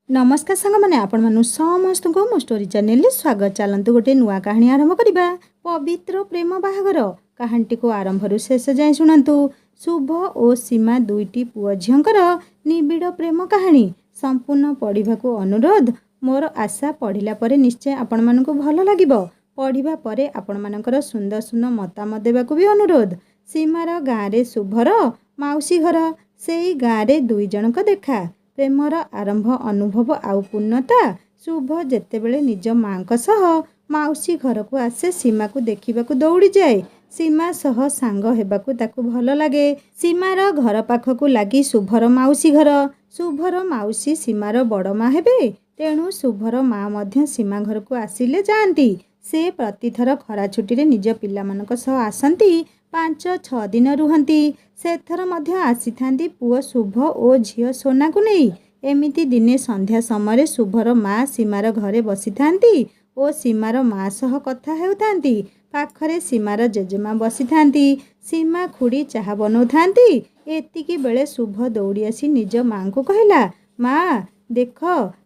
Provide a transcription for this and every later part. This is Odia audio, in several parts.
नमस्कार सांग मैंने आपण मानु समस्त को मो स्टोरी चैनल स्वागत। चलतु गोटे नुआ कहानी आरंभ करवा। पवित्र प्रेम बाहागर कहानी को आरंभ शेष जाए शुणु। शुभ और सीमा दुईटी पुओ झीर निबिड़ प्रेम कहानी संपूर्ण पढ़ा को अनुरोध। मोर आशा पढ़ला पर निश्चय आपण मानक भल लगे। पढ़ा पर आपण मानकर सुंदर सुंदर मतामत देवाक भी अनुरोध। सीमार गाँव में शुभर मौसी घर से गाँव में दुई जनक देखा। प्रेमर आरंभ अनुभव आउ पूर्णता। शुभ जेतेबेले निज माँ सह मौसी घर को आसे सीमा को देखा दौड़ी जाए। सीमा सह सांग हेबाकु ताकु भल लगे। सीमार घर पाखकु लगी शुभर मौसी घर। शुभर मौसी सीमार बड़ माँ हेबे, तेणु शुभर माँ मध्य सीमा घर को आसिले जाती। से प्रतिथर खरा छुट्टी रे निज पिलामानक सह आसंती। 5-6 दिन रुहंती। सेथर मध्य आसी थांती पुओ शुभ और झियो सोना को नहीं। एमिति दिने संध्या समय शुभर माँ सीमार घरे बसी थांती और सीमार माँ सह कथा हेउथांती। पाखरे सीमार जेजेमा बसी थांती। सीमा खुड़ी चाह बनाउ थांती। एतिकी बेले शुभ दौड़ी आसी निज माँ को कहला, माँ देख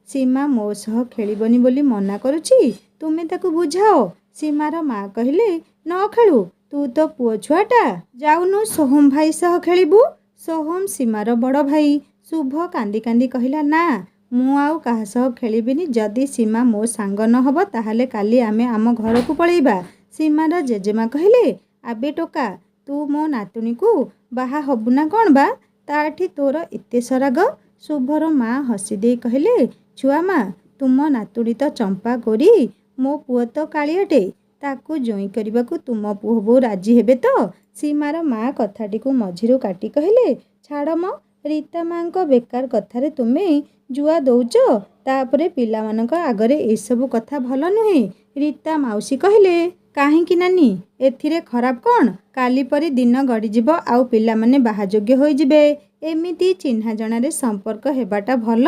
सीमा मो सह खेलिबनी बोली मना करुछि, तुमे ताकु बुझाओ। सीमार माँ कहले, न खेलु, तू तो पुओ छुआटा, जाउनु सोहम भाई सह खेलिबु। सोहम सीमार बड़ भाई। शुभ कांदी कांदी कहला, ना मु आउ कहा सह खेलिबिनी। जदि सीमा मो सांग न हब ताहाले काली आमे आम घर को पळेइबा। सीमार जेजेमा कहले, आबे टोका तू मो नातुणी को बाहा हबुना कौन बा, ताठी तोर एते सराग। शुभर माँ हसी दे कहले, छुआ माँ तुम नातुणी तो चंपा गोरी, मो पुओ तो कालियाटे, ताकू जोई करबाकू तुम पुओ बो राजी हेबे तो। सीमार माँ कथाटी को मझिरु काटी कहले, छाड़ म रीता माँ को बेकार कथारे तुमे जुआ दौच, तापरे पिला मानक आगरे ए सब कथा भल नुहे। रीता मौसी कहले, काहींकी नानी एथिरे खराब कौन, काली परी दिन गड़ीजिब आउ पिला माने बाहायोग्य होई जिबे। एमिति चिन्हा जणारे संपर्क हेबाटा भल।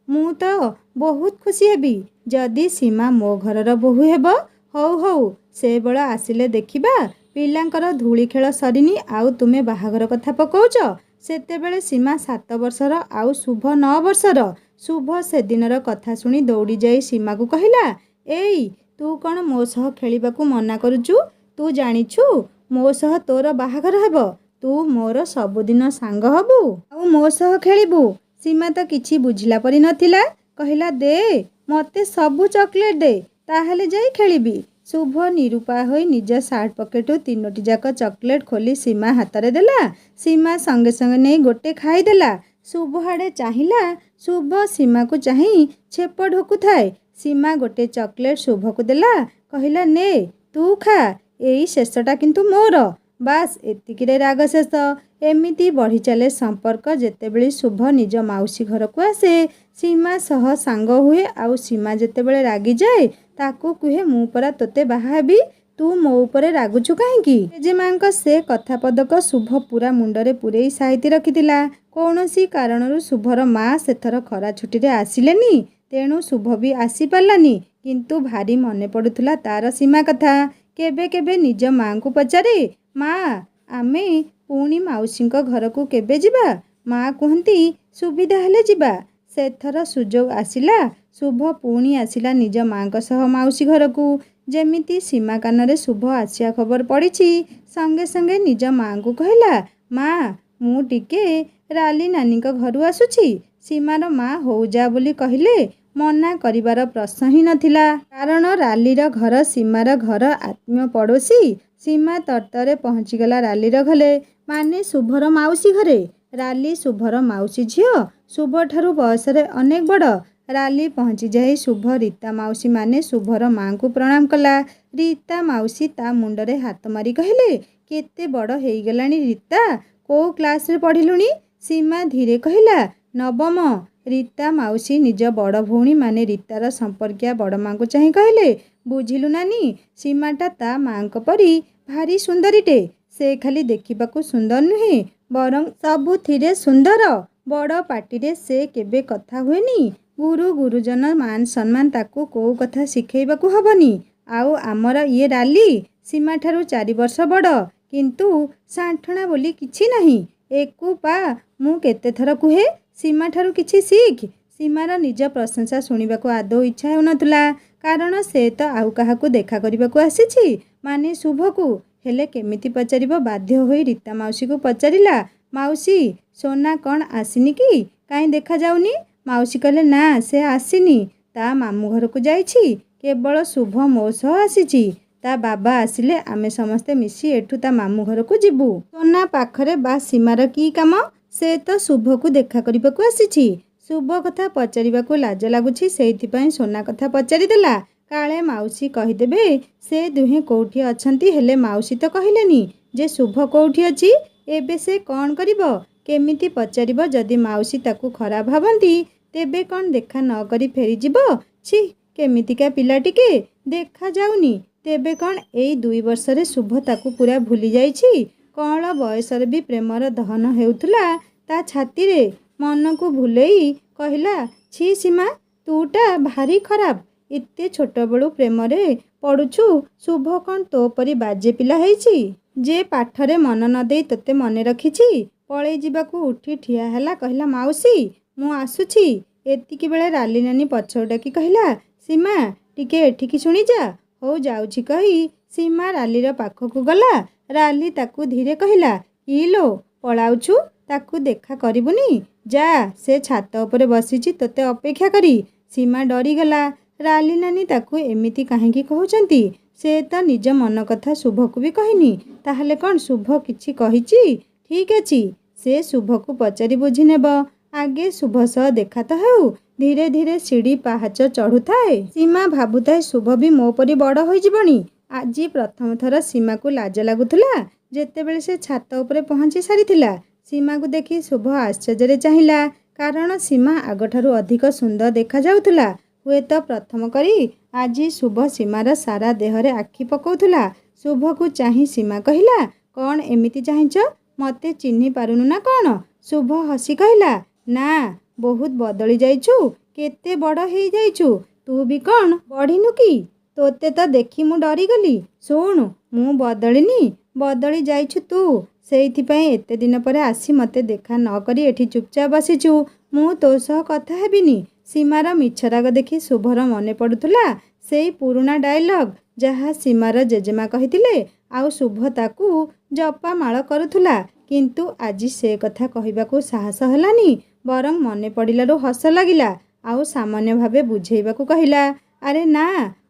मु तो बहुत खुशी हेबी जदि सीमा मो घरर बोहू हेब। हौ हौ से बेला आसिले देखिबा। पिलांकर धूली खेल सरीनी आउ तुमे बाहागर कथा पकाउच। सेतेबेले सीमा 7 वर्षर आउ शुभ 9 वर्षर। शुभ से दिनर कथा शुणी दौड़ी जाई सीमा को कहला, एई तू कौन मो सह खेलिबाकू मना करुचु? तू जानिछु मो सह तोर बाहागर हेब, तू मोर सबुदिन सांग हबु आउ मो सह खेलिबु। सीमा तो किछि बुझिला परी नथिला। कहला, दे मते सबु चॉकलेट दे, ताहले जाई खेलिबी। शुभ निरूपा होई निज सार्ट पकेटू 3टी जाक चॉकलेट खोली सीमा हातरे देला। सीमा संगे संगे नहीं गोटे खाईदेला। शुभ हाड़े चाहिला। शुभ सीमा को चाही छेप ढोकु थाए। सीमा गोटे चॉकलेट शुभ को देला। कहला, ने तू खा, एई शेषटा किंतु मोर। बास एतिकिरे राग शेष। एमिति बढ़ी चले संपर्क। जेतेबेले शुभ निज मौसी घर को आसे सीमा सह सांग हुए आउ सीमा जेतेबेले रागी जाए ताकू कुहे, मु परा तोते बाहा हेबी, तू मो उपरे रागुछु काहींकी। जेजेमांक से कथा पदक शुभ पूरा मुंडरे पुरेई साहित्य रखिथिला। कौनसी कारणरू शुभर माँ सेथर खरा छुट्टी रे आसिलेनी, तेणु शुभ भी आसी पारलानी। किंतु भारी मने पड़ुथुला तार सीमा कथा। केबे केबे निज माँ को पचारे, माँ आमे पुणी मौसी घर को केबे जिबा? माँ कहती, सुविधा हेले जिबा। सेथर सुजोग आसिला। शुभ पुणी आसिला निज माँ सह मौसी घर को। जेमिति सीमा कान शुभ आसिया खबर पड़ी, संगे संगे निज माँ को कहला, माँ मु टिके राली नानी घर आसुची। सीमार माँ हो जा बोली कहले। मना करिवार प्रश्न ही नथिला, कारण रालीर घर सीमार घर आत्मीय पड़ोसी। सीमा तर्तरे पहुँचीगला रालीर घरे, माने शुभर मौसी घरे। राली शुभर मौसी झियो, शुभ ठारू बयसरे अनेक बड़। राली पहुँची जाई शुभ रीता मौसी माने शुभर माँ को प्रणाम कला। रीता मौसी ता मुंडरे हाथ मारी कहले, केते बड़ हेइगलानी रीता, को क्लास रे पढ़िलुनी? सीमा धीरे कहला, नवम। रीता मौसी निज बड़ भौणी माने रीतार संपर्किया बड़ माँ को चाही कहले, बुझिलु नानी सीमाटा ता माँ परी भारी सुंदरीटे। से खाली देखिबाकू सुंदर नुहे, बरं सबुथिरे सुंदर। बड़ पाटिरे से केबे कथा हुएनी। गुरु गुरुजन मान सम्मान ताकू को कथा शिखेइबाकू हबनी। आउ आमर ये राली सीमा ठारू 4 वर्ष बड़, किंतु सांठणा बोली किछि नहीं। एकू पा मु केते थर कुहे, सीमा ठारू किछि शिख। ସୀମାର ନିଜ ପ୍ରଶଂସା ଶୁଣିବାକୁ ଆଦୌ ଇଚ୍ଛା ହେଉନଥିଲା, କାରଣ ସେ ତ ଆଉ କାହାକୁ ଦେଖା କରିବାକୁ ଆସିଛି, ମାନେ ଶୁଭକୁ। ହେଲେ କେମିତି ପଚାରିବ? ବାଧ୍ୟ ହୋଇ ରୀତା ମାଉସୀକୁ ପଚାରିଲା, ମାଉସୀ, ସୋନା କ'ଣ ଆସିନି କି? କାହିଁ ଦେଖାଯାଉନି? ମାଉସୀ କହିଲେ, ନା, ସେ ଆସିନି। ତା ମାମୁଁ ଘରକୁ ଯାଇଛି। କେବଳ ଶୁଭ ମୋ ସହ ଆସିଛି। ତା ବାବା ଆସିଲେ ଆମେ ସମସ୍ତେ ମିଶି ଏଠୁ ତା ମାମୁଁ ଘରକୁ ଯିବୁ। ସୋନା ପାଖରେ ବା ସୀମାର କି କାମ? ସେ ତ ଶୁଭକୁ ଦେଖା କରିବାକୁ ଆସିଛି। ଶୁଭ କଥା ପଚାରିବାକୁ ଲାଜ ଲାଗୁଛି, ସେଇଥିପାଇଁ ସୋନା କଥା ପଚାରିଦେଲା। କାଳେ ମାଉସୀ କହିଦେବେ ସେ ଦୁହେଁ କୋଉଠି ଅଛନ୍ତି। ହେଲେ ମାଉସୀ ତ କହିଲେନି ଯେ ଶୁଭ କୋଉଠି ଅଛି। ଏବେ ସେ କ'ଣ କରିବ? କେମିତି ପଚାରିବ? ଯଦି ମାଉସୀ ତାକୁ ଖରାପ ଭାବନ୍ତି, ତେବେ କ'ଣ ଦେଖା ନ କରି ଫେରିଯିବ? ଛି, କେମିତିକା ପିଲା ଟିକେ ଦେଖାଯାଉନି। ତେବେ କ'ଣ ଏଇ 2 ବର୍ଷରେ ଶୁଭ ତାକୁ ପୁରା ଭୁଲି ଯାଇଛି? କଅଁଳ ବୟସରେ ବି ପ୍ରେମର ଦହନ ହେଉଥିଲା ତା ଛାତିରେ। ମନକୁ ଭୁଲେଇ କହିଲା, ଛି ସୀମା, ତୁଟା ଭାରି ଖରାପ। ଏତେ ଛୋଟବେଳୁ ପ୍ରେମରେ ପଡ଼ୁଛୁ। ଶୁଭ କ'ଣ ତୋ ପରି ବାଜେ ପିଲା ହେଇଛି ଯେ ପାଠରେ ମନ ନ ଦେଇ ତୋତେ ମନେ ରଖିଛି? ପଳେଇ ଯିବାକୁ ଉଠି ଠିଆ ହେଲା, କହିଲା, ମାଉସୀ, ମୁଁ ଆସୁଛି। ଏତିକି ବେଳେ ରାଲି ନାନୀ ପଛକୁ ଡାକି କହିଲା, ସୀମା, ଟିକେ ଏଠିକି ଶୁଣିଯା। ହଉ ଯାଉଛି କହି ସୀମା ରାଲିର ପାଖକୁ ଗଲା। ରାଲି ତାକୁ ଧୀରେ କହିଲା, କି ଲୋ, ପଳାଉଛୁ? ତାକୁ ଦେଖା କରିବୁନି? ଯା, ସେ ଛାତ ଉପରେ ବସିଛି ତୋତେ ଅପେକ୍ଷା କରି। ସୀମା ଡରିଗଲା। ରାଲି ନାନୀ ତାକୁ ଏମିତି କାହିଁକି କହୁଛନ୍ତି? ସେ ତ ନିଜ ମନ କଥା ଶୁଭକୁ ବି କହିନି। ତାହେଲେ କ'ଣ ଶୁଭ କିଛି କହିଛି? ଠିକ୍ ଅଛି, ସେ ଶୁଭକୁ ପଚାରି ବୁଝି ନେବ। ଆଗେ ଶୁଭ ସହ ଦେଖା ତ ହେଉ। ଧୀରେ ଧୀରେ ସିଡ଼ି ପାହାଚ ଚଢ଼ୁଥାଏ। ସୀମା ଭାବୁଥାଏ, ଶୁଭ ବି ମୋ ପରି ବଡ଼ ହୋଇଯିବଣି। ଆଜି ପ୍ରଥମ ଥର ସୀମାକୁ ଲାଜ ଲାଗୁଥିଲା ଯେତେବେଳେ ସେ ଛାତ ଉପରେ ପହଞ୍ଚି ସାରିଥିଲା। ସୀମାକୁ ଦେଖି ଶୁଭ ଆଶ୍ଚର୍ଯ୍ୟରେ ଚାହିଁଲା, କାରଣ ସୀମା ଆଗଠାରୁ ଅଧିକ ସୁନ୍ଦର ଦେଖାଯାଉଥିଲା। ହୁଏତ ପ୍ରଥମ କରି ଆଜି ଶୁଭ ସୀମାର ସାରା ଦେହରେ ଆଖି ପକାଉଥିଲା। ଶୁଭକୁ ଚାହିଁ ସୀମା କହିଲା, କ'ଣ ଏମିତି ଚାହିଁଛ? ମୋତେ ଚିହ୍ନି ପାରୁନୁ ନା କ'ଣ? ଶୁଭ ହସି କହିଲା, ନା, ବହୁତ ବଦଳି ଯାଇଛୁ। କେତେ ବଡ଼ ହେଇଯାଇଛୁ। ତୁ ବି କ'ଣ ବଢ଼ିନୁ କି? ତୋତେ ତ ଦେଖି ମୁଁ ଡରିଗଲି। ଶୁଣୁ, ମୁଁ ବଦଳିନି, ବଦଳି ଯାଇଛୁ ତୁ। ସେଇଥିପାଇଁ ଏତେ ଦିନ ପରେ ଆସି ମୋତେ ଦେଖା ନ କରି ଏଠି ଚୁପଚାପ ବସିଛୁ। ମୁଁ ତୋ ସହ କଥା ହେବିନି। ସୀମାର ମିଛ ରାଗ ଦେଖି ଶୁଭର ମନେ ପଡ଼ୁଥିଲା ସେଇ ପୁରୁଣା ଡାଇଲଗ୍ ଯାହା ସୀମାର ଜେଜେମା କହିଥିଲେ, ଆଉ ଶୁଭ ତାକୁ ଜପାମାଳ କରୁଥିଲା। କିନ୍ତୁ ଆଜି ସେ କଥା କହିବାକୁ ସାହସ ହେଲାନି। ବରଂ ମନେ ପଡ଼ିଲାରୁ ହସ ଲାଗିଲା। ଆଉ ସାମାନ୍ୟ ଭାବେ ବୁଝେଇବାକୁ କହିଲା, ଆରେ ନା,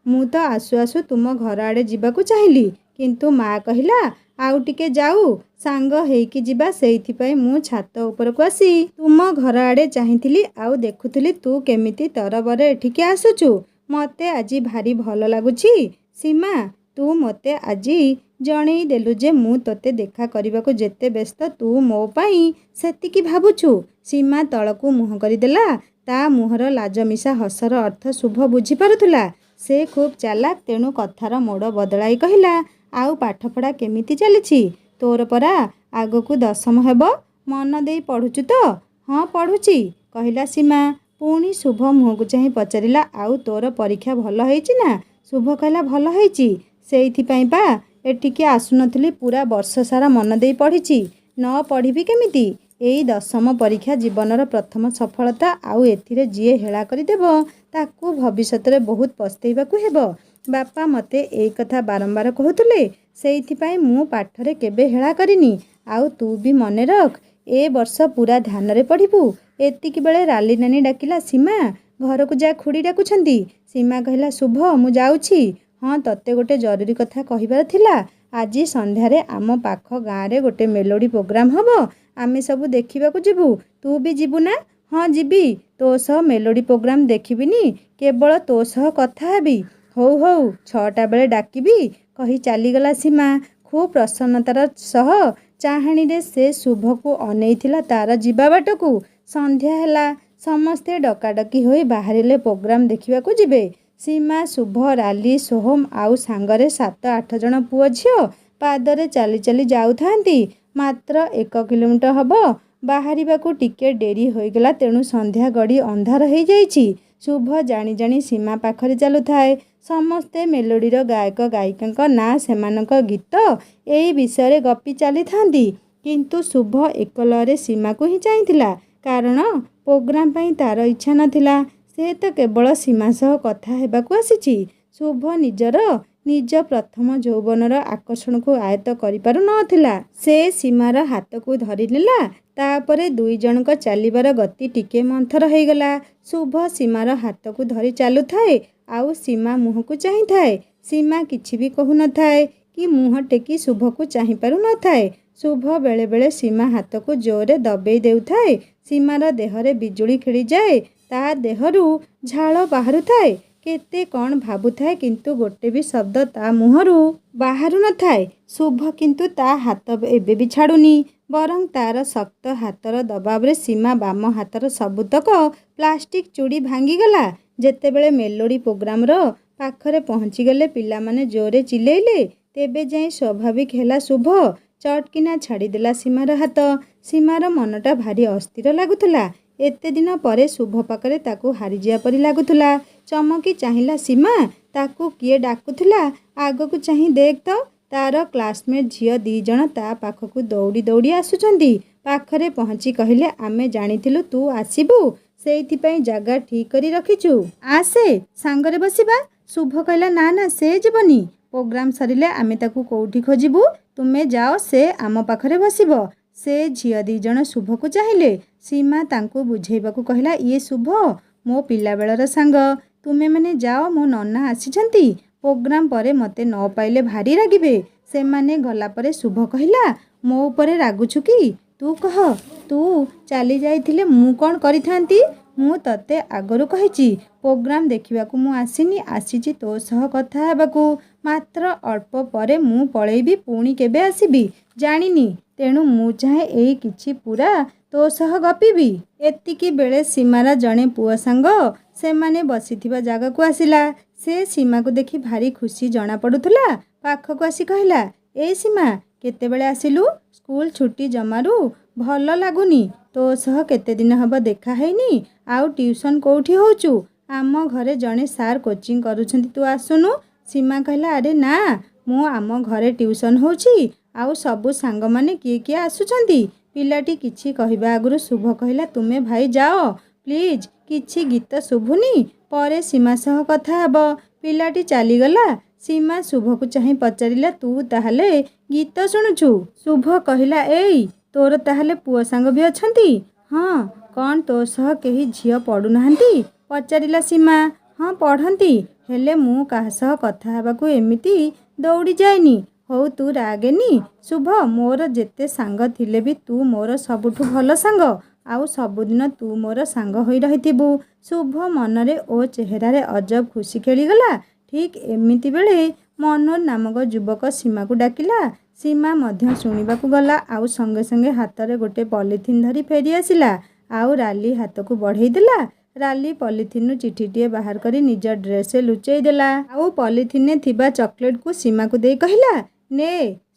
ମୁଁ ତ ଆସୁ ଆସୁ ତୁମ ଘର ଆଡ଼େ ଯିବାକୁ ଚାହିଁଲି, କିନ୍ତୁ ମା କହିଲା ଆଉ ଟିକେ ଯାଉ ସାଙ୍ଗ ହେଇକି ଯିବା। ସେଇଥିପାଇଁ ମୁଁ ଛାତ ଉପରକୁ ଆସି ତୁମ ଘର ଆଡ଼େ ଚାହିଁଥିଲି, ଆଉ ଦେଖୁଥିଲି ତୁ କେମିତି ତରବରରେ ଏଠିକି ଆସୁଛୁ। ମୋତେ ଆଜି ଭାରି ଭଲ ଲାଗୁଛି। ସୀମା, ତୁ ମୋତେ ଆଜି ଜଣେଇ ଦେଲୁ ଯେ ମୁଁ ତୋତେ ଦେଖା କରିବାକୁ ଯେତେ ବ୍ୟସ୍ତ, ତୁ ମୋ ପାଇଁ ସେତିକି ଭାବୁଛୁ। ସୀମା ତଳକୁ ମୁହଁ କରିଦେଲା। ତା ମୁହଁର ଲାଜମିଶା ହସର ଅର୍ଥ ଶୁଭ ବୁଝିପାରୁଥିଲା। ସେ ଖୁବ୍ ଚାଲାକ, ତେଣୁ କଥାର ମୋଡ଼ ବଦଳାଇ କହିଲା, ଆଉ ପାଠପଢ଼ା କେମିତି ଚାଲିଛି? ତୋର ପରା ଆଗକୁ 10ମ ହେବ। ମନ ଦେଇ ପଢ଼ୁଛୁ ତ? ହଁ, ପଢ଼ୁଛି, କହିଲା ସୀମା। ପୁଣି ଶୁଭ ମୁହଁକୁ ଚାହିଁ ପଚାରିଲା, ଆଉ ତୋର ପରୀକ୍ଷା ଭଲ ହେଇଛି ନା? ଶୁଭ କହିଲା, ଭଲ ହେଇଛି। ସେଇଥିପାଇଁ ପା ଏଠିକି ଆସୁନଥିଲି। ପୁରା ବର୍ଷ ସାରା ମନ ଦେଇ ପଢ଼ିଛି। ନ ପଢ଼ିବି କେମିତି? ଏଇ 10ମ ପରୀକ୍ଷା ଜୀବନର ପ୍ରଥମ ସଫଳତା, ଆଉ ଏଥିରେ ଯିଏ ହେଳା କରିଦେବ ତାକୁ ଭବିଷ୍ୟତରେ ବହୁତ ପସ୍ତେଇବାକୁ ହେବ। ବାପା ମୋତେ ଏଇ କଥା ବାରମ୍ବାର କହୁଥିଲେ। ସେଇଥିପାଇଁ ମୁଁ ପାଠରେ କେବେ ହେଳା କରିନି। ଆଉ ତୁ ବି ମନେ ରଖ, ଏ ବର୍ଷ ପୁରା ଧ୍ୟାନରେ ପଢ଼ିବୁ। ଏତିକି ବେଳେ ରାଲି ନାନୀ ଡାକିଲା, ସୀମା, ଘରକୁ ଯା, ଖୁଡ଼ି ଡାକୁଛନ୍ତି। ସୀମା କହିଲା, ଶୁଭ, ମୁଁ ଯାଉଛି। ହଁ, ତତେ ଗୋଟେ ଜରୁରୀ କଥା କହିବାର ଥିଲା। ଆଜି ସନ୍ଧ୍ୟାରେ ଆମ ପାଖ ଗାଁରେ ଗୋଟେ ମେଲୋଡ଼ି ପ୍ରୋଗ୍ରାମ ହେବ। ଆମେ ସବୁ ଦେଖିବାକୁ ଯିବୁ। ତୁ ବି ଯିବୁ ନା? ହଁ, ଯିବି। ତୋ ସହ ମେଲୋଡ଼ି ପ୍ରୋଗ୍ରାମ ଦେଖିବିନି, କେବଳ ତୋ ସହ କଥା ହେବି। ହଉ ହଉ, 6ଟା ବେଳେ ଡାକିବି, କହି ଚାଲିଗଲା ସୀମା। ଖୁବ୍ ପ୍ରସନ୍ନତାର ସହ ଚାହାଣୀରେ ସେ ଶୁଭକୁ ଅନେଇଥିଲା ତାର ଯିବା ବାଟକୁ। ସନ୍ଧ୍ୟା ହେଲା। ସମସ୍ତେ ଡକାଡକି ହୋଇ ବାହାରିଲେ ପ୍ରୋଗ୍ରାମ ଦେଖିବାକୁ ଯିବେ। ସୀମା, ଶୁଭ, ରାଲି, ସୋହମ ଆଉ ସାଙ୍ଗରେ 7-8 ଜଣ ପୁଅ ଝିଅ ପାଦରେ ଚାଲି ଚାଲି ଯାଉଥାନ୍ତି। ମାତ୍ର 1 କିଲୋମିଟର ହେବ। ବାହାରିବାକୁ ଟିକେ ଡେରି ହୋଇଗଲା, ତେଣୁ ସନ୍ଧ୍ୟା ଗଡ଼ି ଅନ୍ଧାର ହେଇଯାଇଛି। ଶୁଭ ଜାଣି ଜାଣି ସୀମା ପାଖରେ ଚାଲୁଥାଏ। ସମସ୍ତେ ମେଲୋଡ଼ିର ଗାୟକ ଗାୟିକାଙ୍କ ନାଁ, ସେମାନଙ୍କ ଗୀତ, ଏଇ ବିଷୟରେ ଗପି ଚାଲିଥାନ୍ତି। କିନ୍ତୁ ଶୁଭ ଏକଲରେ ସୀମାକୁ ହିଁ ଚାହିଁଥିଲା। କାରଣ ପ୍ରୋଗ୍ରାମ ପାଇଁ ତାର ଇଚ୍ଛା ନଥିଲା। ସେ ତ କେବଳ ସୀମା ସହ କଥା ହେବାକୁ ଆସିଛି। ଶୁଭ ନିଜ ପ୍ରଥମ ଯୌବନର ଆକର୍ଷଣକୁ ଆୟତ୍ତ କରିପାରୁ ନଥିଲା। ସେ ସୀମାର ହାତକୁ ଧରିନେଲା। ତାପରେ ଦୁଇ ଜଣଙ୍କ ଚାଲିବାର ଗତି ଟିକେ ମନ୍ଥର ହେଇଗଲା। ଶୁଭ ସୀମାର ହାତକୁ ଧରି ଚାଲୁଥାଏ ଆଉ ସୀମା ମୁହଁକୁ ଚାହିଁଥାଏ। ସୀମା କିଛି ବି କହୁନଥାଏ କି ମୁହଁ ଟେକି ଶୁଭକୁ ଚାହିଁପାରୁ ନଥାଏ। ଶୁଭ ବେଳେବେଳେ ସୀମା ହାତକୁ ଜୋରରେ ଦବେଇ ଦେଉଥାଏ। ସୀମାର ଦେହରେ ବିଜୁଳି ଖେଳିଯାଏ। ତା ଦେହରୁ ଝାଳ ବାହାରୁଥାଏ। କେତେ କ'ଣ ଭାବୁଥାଏ କିନ୍ତୁ ଗୋଟେ ବି ଶବ୍ଦ ତା ମୁହଁରୁ ବାହାରୁ ନଥାଏ। ଶୁଭ କିନ୍ତୁ ତା ହାତ ଏବେ ବି ଛାଡ଼ୁନି। ବରଂ ତାର ଶକ୍ତ ହାତର ଦବାବରେ ସୀମା ବାମ ହାତର ସବୁତକ ପ୍ଲାଷ୍ଟିକ ଚୁଡ଼ି ଭାଙ୍ଗିଗଲା। ଯେତେବେଳେ ମେଲୋଡ଼ି ପ୍ରୋଗ୍ରାମର ପାଖରେ ପହଞ୍ଚିଗଲେ ପିଲାମାନେ ଜୋରରେ ଚିଲେଇଲେ, ତେବେ ଯାଇ ସ୍ୱାଭାବିକ ହେଲା ଶୁଭ। ଚଟକିନା ଛାଡ଼ିଦେଲା ସୀମାର ହାତ। ସୀମାର ମନଟା ଭାରି ଅସ୍ଥିର ଲାଗୁଥିଲା। ଏତେ ଦିନ ପରେ ଶୁଭ ପାଖରେ ତାକୁ ହାରିଯିବା ପରି ଲାଗୁଥିଲା। ଚମକି ଚାହିଁଲା ସୀମା। ତାକୁ କିଏ ଡାକୁଥିଲା। ଆଗକୁ ଚାହିଁ ଦେଖ ତ, ତାର କ୍ଲାସମେଟ୍ ଝିଅ 2 ଜଣ ତା ପାଖକୁ ଦୌଡ଼ି ଦୌଡ଼ି ଆସୁଛନ୍ତି। ପାଖରେ ପହଞ୍ଚି କହିଲେ, ଆମେ ଜାଣିଥିଲୁ ତୁ ଆସିବୁ, ସେଇଥିପାଇଁ ଜାଗା ଠିକ୍ କରି ରଖିଛୁ। ଆସେ ସାଙ୍ଗରେ ବସିବା। ଶୁଭ କହିଲା, ନା ନା ସେ ଯିବନି। ପ୍ରୋଗ୍ରାମ ସରିଲେ ଆମେ ତାକୁ କୋଉଠି ଖୋଜିବୁ। ତୁମେ ଯାଅ, ସେ ଆମ ପାଖରେ ବସିବ। ସେ ଝିଅ 2 ଜଣ ଶୁଭକୁ ଚାହିଁଲେ। ସୀମା ତାଙ୍କୁ ବୁଝେଇବାକୁ କହିଲା, ଇଏ ଶୁଭ ମୋ ପିଲାବେଳର ସାଙ୍ଗ। ତୁମେମାନେ ଯାଅ, ମୋ ନନା ଆସିଛନ୍ତି। ପ୍ରୋଗ୍ରାମ ପରେ ମୋତେ ନ ପାଇଲେ ଭାରି ରାଗିବେ। ସେମାନେ ଗଲା ପରେ ଶୁଭ କହିଲା, ମୋ ଉପରେ ରାଗୁଛୁ କି? ତୁ କହ, ତୁ ଚାଲି ଯାଇଥିଲେ ମୁଁ କ'ଣ କରିଥାନ୍ତି? ମୁଁ ତତେ ଆଗରୁ କହିଛି, ପ୍ରୋଗ୍ରାମ ଦେଖିବାକୁ ମୁଁ ଆସିନି, ଆସିଛି ତୋ ସହ କଥା ହେବାକୁ। ମାତ୍ର ଅଳ୍ପ ପରେ ମୁଁ ପଳେଇବି, ପୁଣି କେବେ ଆସିବି ଜାଣିନି। ତେଣୁ ମୁଁ ଚାହେଁ ଏଇ କିଛି ପୁରା ତୋ ସହ ଗପିବି। ଏତିକି ବେଳେ ସୀମାର ଜଣେ ପୁଅ ସାଙ୍ଗ ସେମାନେ ବସିଥିବା ଜାଗାକୁ ଆସିଲା। ସେ ସୀମାକୁ ଦେଖି ଭାରି ଖୁସି ଜଣାପଡ଼ୁଥିଲା। ପାଖକୁ ଆସି କହିଲା, ଏଇ ସୀମା, କେତେବେଳେ ଆସିଲୁ? ସ୍କୁଲ ଛୁଟି ଜମାରୁ ଭଲ ଲାଗୁନି। ତୋ ସହ କେତେ ଦିନ ହେବ ଦେଖା ହେଇନି। ଆଉ ଟ୍ୟୁସନ୍ କୋଉଠି ହଉଛୁ? ଆମ ଘରେ ଜଣେ ସାର୍ କୋଚିଂ କରୁଛନ୍ତି, ତୁ ଆସୁନୁ। ସୀମା କହିଲା, ଆରେ ନା, ମୁଁ ଆମ ଘରେ ଟ୍ୟୁସନ୍ ହଉଛି। ଆଉ ସବୁ ସାଙ୍ଗମାନେ କିଏ କିଏ ଆସୁଛନ୍ତି? ପିଲାଟି କିଛି କହିବା ଆଗରୁ ଶୁଭ କହିଲା, ତୁମେ ଭାଇ ଯାଅ ପ୍ଲିଜ୍, କିଛି ଗୀତ ଶୁଭୁନି, ପରେ ସୀମା ସହ କଥା ହେବ। ପିଲାଟି ଚାଲିଗଲା। ସୀମା ଶୁଭକୁ ଚାହିଁ ପଚାରିଲା, ତୁ ତାହେଲେ ଗୀତ ଶୁଣୁଛୁ? ଶୁଭ କହିଲା, ଏଇ ତୋର ତାହେଲେ ପୁଅ ସାଙ୍ଗ ବି ଅଛନ୍ତି? ହଁ, କ'ଣ ତୋ ସହ କେହି ଝିଅ ପଢ଼ୁନାହାନ୍ତି? ପଚାରିଲା ସୀମା। ହଁ ପଢ଼ନ୍ତି, ହେଲେ ମୁଁ କାହା ସହ କଥା ହେବାକୁ ଏମିତି ଦୌଡ଼ି ଯାଏନି। ହଉ ତୁ ରାଗେନି ଶୁଭ, ମୋର ଯେତେ ସାଙ୍ଗ ଥିଲେ ବି ତୁ ମୋର ସବୁଠୁ ଭଲ ସାଙ୍ଗ। ଆଉ ସବୁଦିନ ତୁ ମୋର ସାଙ୍ଗ ହୋଇ ରହିଥିବୁ। ଶୁଭ ମନରେ ଓ ଚେହେରାରେ ଅଜବ ଖୁସି ଖେଳିଗଲା। ଠିକ୍ ଏମିତି ବେଳେ ମନୋଜ ନାମକ ଯୁବକ ସୀମାକୁ ଡାକିଲା। ସୀମା ମଧ୍ୟ ଶୁଣିବାକୁ ଗଲା। ଆଉ ସଙ୍ଗେ ସଙ୍ଗେ ହାତରେ ଗୋଟେ ପଲିଥିନ୍ ଧରି ଫେରି ଆସିଲା। ଆଉ ରାଲି ହାତକୁ ବଢ଼େଇ ଦେଲା। ରାଲି ପଲିଥିନ୍ରୁ ଚିଠିଟିଏ ବାହାର କରି ନିଜ ଡ୍ରେସ୍ରେ ଲୁଚେଇ ଦେଲା। ଆଉ ପଲିଥିନ୍ରେ ଥିବା ଚକୋଲେଟ୍କୁ ସୀମାକୁ ଦେଇ କହିଲା, ନେ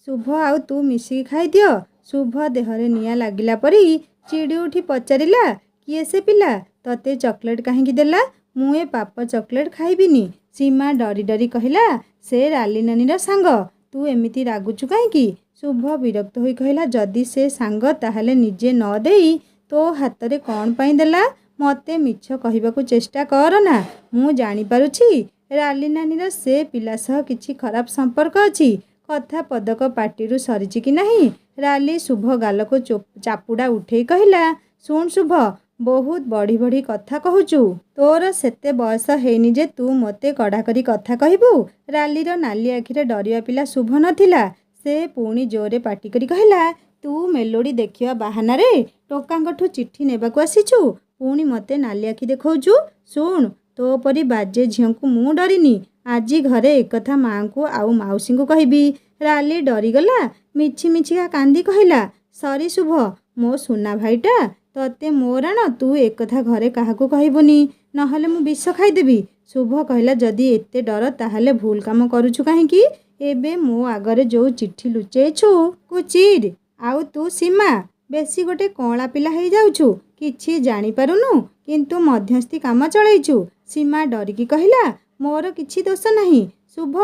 ଶୁଭ, ଆଉ ତୁ ମିଶିକି ଖାଇଦିଅ। ଶୁଭ ଦେହରେ ନିଆଁ ଲାଗିଲା ପରି ଚିଡ଼ି ଉଠି ପଚାରିଲା, କିଏ ସେ ପିଲା? ତତେ ଚକୋଲେଟ୍ କାହିଁକି ଦେଲା? ମୁଁ ଏ ପାପ ଚକୋଲେଟ୍ ଖାଇବିନି। ସୀମା ଡରି ଡରି କହିଲା, ସେ ରାଲି ନାନୀର ସାଙ୍ଗ। ତୁ ଏମିତି ରାଗୁଛୁ କାହିଁକି? ଶୁଭ ବିରକ୍ତ ହୋଇ କହିଲା, ଯଦି ସେ ସାଙ୍ଗ ତାହେଲେ ନିଜେ ନ ଦେଇ ତୋ ହାତରେ କ'ଣ ପାଇଁ ଦେଲା? ମୋତେ ମିଛ କହିବାକୁ ଚେଷ୍ଟା କରନା। ମୁଁ ଜାଣିପାରୁଛି ରାଲି ନାନୀର ସେ ପିଲା ସହ କିଛି ଖରାପ ସମ୍ପର୍କ ଅଛି। କଥା ପଦକ ପାଟିରୁ ସରିଛି କି ନାହିଁ। ରାଲି ଶୁଭ ଗାଲକୁ ଚାପୁଡ଼ା ଉଠେଇ କହିଲା, ଶୁଣ ଶୁଭ, ବହୁତ ବଢ଼ି ବଢ଼ି କଥା କହୁଛୁ। ତୋର ସେତେ ବୟସ ହେଇନି ଯେ ତୁ ମୋତେ କଡ଼ାକରି କଥା କହିବୁ। ରାଲିର ନାଲି ଆଖିରେ ଡରିବା ପିଲା ଶୁଭ ନଥିଲା। ସେ ପୁଣି ଜୋରରେ ପାଟି କରି କହିଲା, ତୁ ମେଲୋଡ଼ି ଦେଖିବା ବାହାନାରେ ଟୋକାଙ୍କଠୁ ଚିଠି ନେବାକୁ ଆସିଛୁ, ପୁଣି ମୋତେ ନାଲି ଆଖି ଦେଖାଉଛୁ। ଶୁଣ, ତୋ ପରି ବାଜେ ଝିଅଙ୍କୁ ମୁଁ ଡରିନି। ଆଜି ଘରେ ଏକଥା ମାଆଙ୍କୁ ଆଉ ମାଉସୀଙ୍କୁ କହିବି। ରାଲି ଡରିଗଲା। ମିଛି ମିଛିକା କାନ୍ଦି କହିଲା, ସରି ଶୁଭ, ମୋ ସୁନା ଭାଇଟା, ତତେ ମୋ ରାଣ, ତୁ ଏକଥା ଘରେ କାହାକୁ କହିବୁନି, ନହେଲେ ମୁଁ ବିଷ ଖାଇଦେବି। ଶୁଭ କହିଲା, ଯଦି ଏତେ ଡର ତାହେଲେ ଭୁଲ କାମ କରୁଛୁ କାହିଁକି? ଏବେ ମୋ ଆଗରେ ଯୋଉ ଚିଠି ଲୁଚେଇଛୁ କୁଚିର୍। ଆଉ ତୁ ସୀମା, ବେଶୀ ଗୋଟେ କଅଁଳା ପିଲା ହେଇଯାଉଛୁ। କିଛି ଜାଣିପାରୁନୁ, କିନ୍ତୁ ମଧ୍ୟସ୍ଥି କାମ ଚଳେଇଛୁ। ସୀମା ଡରିକି କହିଲା, ମୋର କିଛି ଦୋଷ ନାହିଁ ଶୁଭ,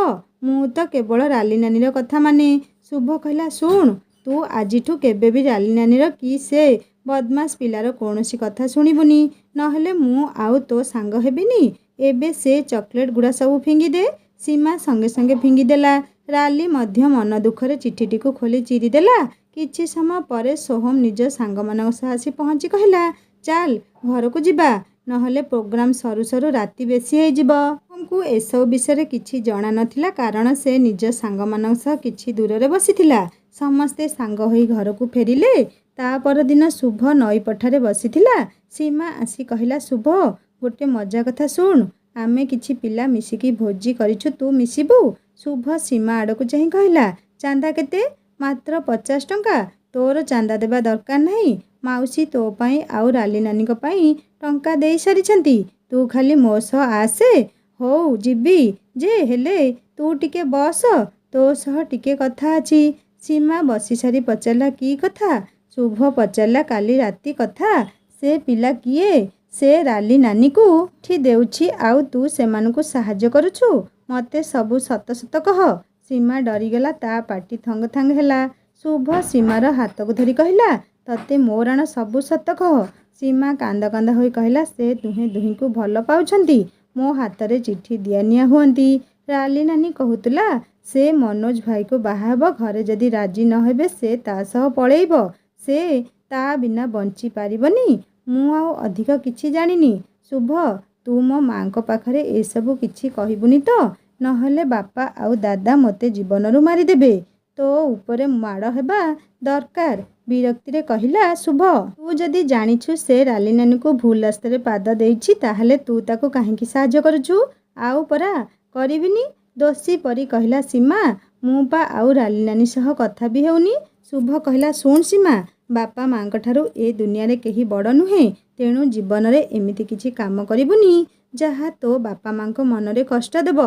ମୁଁ ତ କେବଳ ରାଲି ନାନୀର କଥା ମାନେ। ଶୁଭ କହିଲା, ଶୁଣ, ତୁ ଆଜିଠୁ କେବେ ବି ରାଲି ନାନୀର କି ସେ ବଦମାସ ପିଲାର କୌଣସି କଥା ଶୁଣିବୁନି, ନହେଲେ ମୁଁ ଆଉ ତୋ ସାଙ୍ଗ ହେବିନି। ଏବେ ସେ ଚକୋଲେଟ୍ ଗୁଡ଼ା ସବୁ ଫିଙ୍ଗିଦେ। ସୀମା ସଙ୍ଗେ ସଙ୍ଗେ ଫିଙ୍ଗିଦେଲା। ରାଲି ମଧ୍ୟ ମନ ଦୁଃଖରେ ଚିଠିଟିକୁ ଖୋଲି ଚିରିଦେଲା। କିଛି ସମୟ ପରେ ସୋହମ ନିଜ ସାଙ୍ଗମାନଙ୍କ ସହ ଆସି ପହଞ୍ଚି କହିଲା, ଚାଲ ଘରକୁ ଯିବା, ନହେଲେ ପ୍ରୋଗ୍ରାମ ସରୁ ସରୁ ରାତି ବେଶୀ ହେଇଯିବ। ସୋହମକୁ ଏସବୁ ବିଷୟରେ କିଛି ଜଣା ନଥିଲା, କାରଣ ସେ ନିଜ ସାଙ୍ଗମାନଙ୍କ ସହ କିଛି ଦୂରରେ ବସିଥିଲା। ସମସ୍ତେ ସାଙ୍ଗ ହୋଇ ଘରକୁ ଫେରିଲେ। ତା ପରଦିନ ଶୁଭ ନଈ ପଠାରେ ବସିଥିଲା। ସୀମା ଆସି କହିଲା, ଶୁଭ, ଗୋଟେ ମଜା କଥା ଶୁଣ। ଆମେ କିଛି ପିଲା ମିଶିକି ଭୋଜି କରିଛୁ, ତୁ ମିଶିବୁ? ଶୁଭ ସୀମା ଆଡ଼କୁ ଚାହିଁ କହିଲା, ଚାନ୍ଦା କେତେ? ମାତ୍ର 50 ଟଙ୍କା। ତୋର ଚାନ୍ଦା ଦେବା ଦରକାର ନାହିଁ। ମାଉସୀ ତୋ ପାଇଁ ଆଉ ରାଲି ନାନୀଙ୍କ ପାଇଁ ଟଙ୍କା ଦେଇ ସାରିଛନ୍ତି। ତୁ ଖାଲି ମୋ ସହ ଆସେ। ହଉ ଯିବି ଯେ, ହେଲେ ତୁ ଟିକେ ବସ, ତୋ ସହ ଟିକେ କଥା ଅଛି। ସୀମା ବସିସାରି ପଚାରିଲା, କି କଥା? ଶୁଭ ପଚାରିଲା, କାଲି ରାତି କଥା। ସେ ପିଲା କିଏ? ସେ ରାଲି ନାନୀକୁ ଚିଠି ଦେଉଛି ଆଉ ତୁ ସେମାନଙ୍କୁ ସାହାଯ୍ୟ କରୁଛୁ। ମୋତେ ସବୁ ସତ ସତ କହ। ସୀମା ଡରିଗଲା, ତା ପାଟି ଥଙ୍ଗ ଥଙ୍ଗ ହେଲା। ଶୁଭ ସୀମାର ହାତକୁ ଧରି କହିଲା, ତତେ ମୋ ରାଣ ସବୁ ସତ କହ। ସୀମା କାନ୍ଦ କାନ୍ଦ ହୋଇ କହିଲା, ସେ ଦୁହେଁ ଦୁହିଁଙ୍କୁ ଭଲ ପାଉଛନ୍ତି। ମୋ ହାତରେ ଚିଠି ଦିଆନିଆ ହୁଅନ୍ତି। ରାଲି ନାନୀ କହୁଥିଲା ସେ ମନୋଜ ଭାଇକୁ ବାହା ହେବ। ଘରେ ଯଦି ରାଜି ନ ହେବେ ସେ ତା ସହ ପଳେଇବ। ସେ ତା ବିନା ବଞ୍ଚି ପାରିବନି। ମୁଁ ଆଉ ଅଧିକ କିଛି ଜାଣିନି। ଶୁଭ, ତୁ ମୋ ମାଙ୍କ ପାଖରେ ଏସବୁ କିଛି କହିବୁନି ତ? ନହେଲେ ବାପା ଆଉ ଦାଦା ମୋତେ ଜୀବନରୁ ମାରିଦେବେ। ତୋ ଉପରେ ମାଡ଼ ହେବା ଦରକାର। ବିରକ୍ତିରେ କହିଲା ଶୁଭ। ତୁ ଯଦି ଜାଣିଛୁ ସେ ରାଲି ନାନୀକୁ ଭୁଲ ରାସ୍ତାରେ ପାଦ ଦେଇଛି, ତାହେଲେ ତୁ ତାକୁ କାହିଁକି ସାହାଯ୍ୟ କରୁଛୁ? ଆଉ ପରା କରିବିନି, ଦୋଷୀ ପରି କହିଲା ସୀମା। ମୁଁ ପା ଆଉ ରାଲି ନାନୀ ସହ କଥା ବି ହେଉନି। ଶୁଭ କହିଲା, ଶୁଣ ସୀମା, ବାପା ମାଙ୍କ ଠାରୁ ଏ ଦୁନିଆରେ କେହି ବଡ଼ ନୁହେଁ। ତେଣୁ ଜୀବନରେ ଏମିତି କିଛି କାମ କରିବୁନି ଯାହା ତୋ ବାପା ମାଙ୍କ ମନରେ କଷ୍ଟ ଦେବ।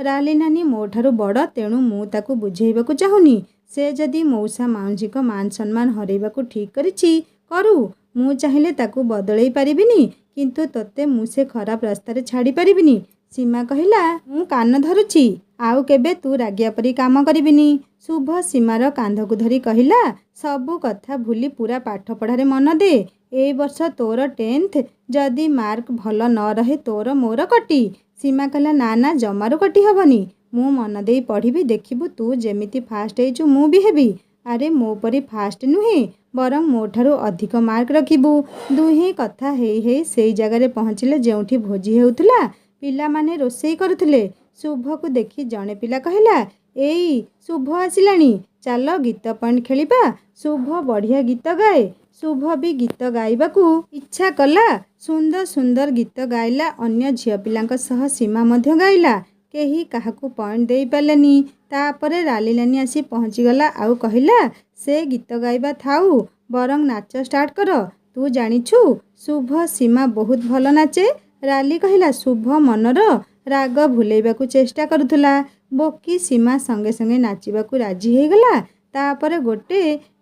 ରାଲି ନାନୀ ମୋ ଠାରୁ ବଡ଼, ତେଣୁ ମୁଁ ତାକୁ ବୁଝେଇବାକୁ ଚାହୁଁନି। ସେ ଯଦି ମଉସା ମାଉସୀଙ୍କ ମାନ ସମ୍ମାନ ହରେଇବାକୁ ଠିକ୍ କରିଛି, କରୁ। ମୁଁ ଚାହିଁଲେ ତାକୁ ବଦଳେଇ ପାରିବିନି, କିନ୍ତୁ ତୋତେ ମୁଁ ସେ ଖରାପ ରାସ୍ତାରେ ଛାଡ଼ି ପାରିବିନି। ସୀମା କହିଲା, ମୁଁ କାନ ଧରୁଛି, ଆଉ କେବେ ତୁ ରାଗିଆ ପରି କାମ କରିବିନି। ଶୁଭ ସୀମାର କାନ୍ଧକୁ ଧରି କହିଲା, ସବୁ କଥା ଭୁଲି ପୁରା ପାଠ ପଢ଼ାରେ ମନ ଦେ। ଏଇ ବର୍ଷ ତୋର 10th, ଯଦି ମାର୍କ ଭଲ ନ ରହେ ତୋର ମୋର କଟି। ସୀମା କହିଲା, ନା ନା, ଜମାରୁ କଟି ହେବନି। ମୁଁ ମନ ଦେଇ ପଢ଼ିବି, ଦେଖିବୁ ତୁ ଯେମିତି ଫାଷ୍ଟ ହେଇଛୁ ମୁଁ ବି ହେବି। ଆରେ ମୋ ପରି ଫାଷ୍ଟ ନୁହେଁ, ବରଂ ମୋ ଠାରୁ ଅଧିକ ମାର୍କ ରଖିବୁ। ଦୁହେଁ କଥା ହେଇ ହେଇ ସେଇ ଜାଗାରେ ପହଞ୍ଚିଲେ ଯେଉଁଠି ଭୋଜି ହେଉଥିଲା। ପିଲାମାନେ ରୋଷେଇ କରୁଥିଲେ। ଶୁଭକୁ ଦେଖି ଜଣେ ପିଲା କହିଲା, ଏଇ ଶୁଭ ଆସିଲାଣି, ଚାଲ ଗୀତ ପଏଣ୍ଟ ଖେଳିବା। ଶୁଭ ବଢ଼ିଆ ଗୀତ ଗାଏ। ଶୁଭ ବି ଗୀତ ଗାଇବାକୁ ଇଚ୍ଛା କଲା। ସୁନ୍ଦର ସୁନ୍ଦର ଗୀତ ଗାଇଲା। ଅନ୍ୟ ଝିଅ ପିଲାଙ୍କ ସହ ସୀମା ମଧ୍ୟ ଗାଇଲା। କେହି କାହାକୁ ପଏଣ୍ଟ ଦେଇପାରିଲେନି। ତାପରେ ରାଲି ନାନୀ ଆସି ପହଞ୍ଚିଗଲା ଆଉ କହିଲା, ସେ ଗୀତ ଗାଇବା ଥାଉ, ବରଂ ନାଚ ଷ୍ଟାର୍ଟ କର। ତୁ ଜାଣିଛୁ ଶୁଭ ସୀମା ବହୁତ ଭଲ ନାଚେ। ରାଲି କହିଲା। ଶୁଭ ମନର ରାଗ ଭୁଲେଇବାକୁ ଚେଷ୍ଟା କରୁଥିଲା। ବୋକି ସୀମା ସଙ୍ଗେ ସଙ୍ଗେ ନାଚିବାକୁ ରାଜି ହେଇଗଲା। ତାପରେ ଗୋଟେ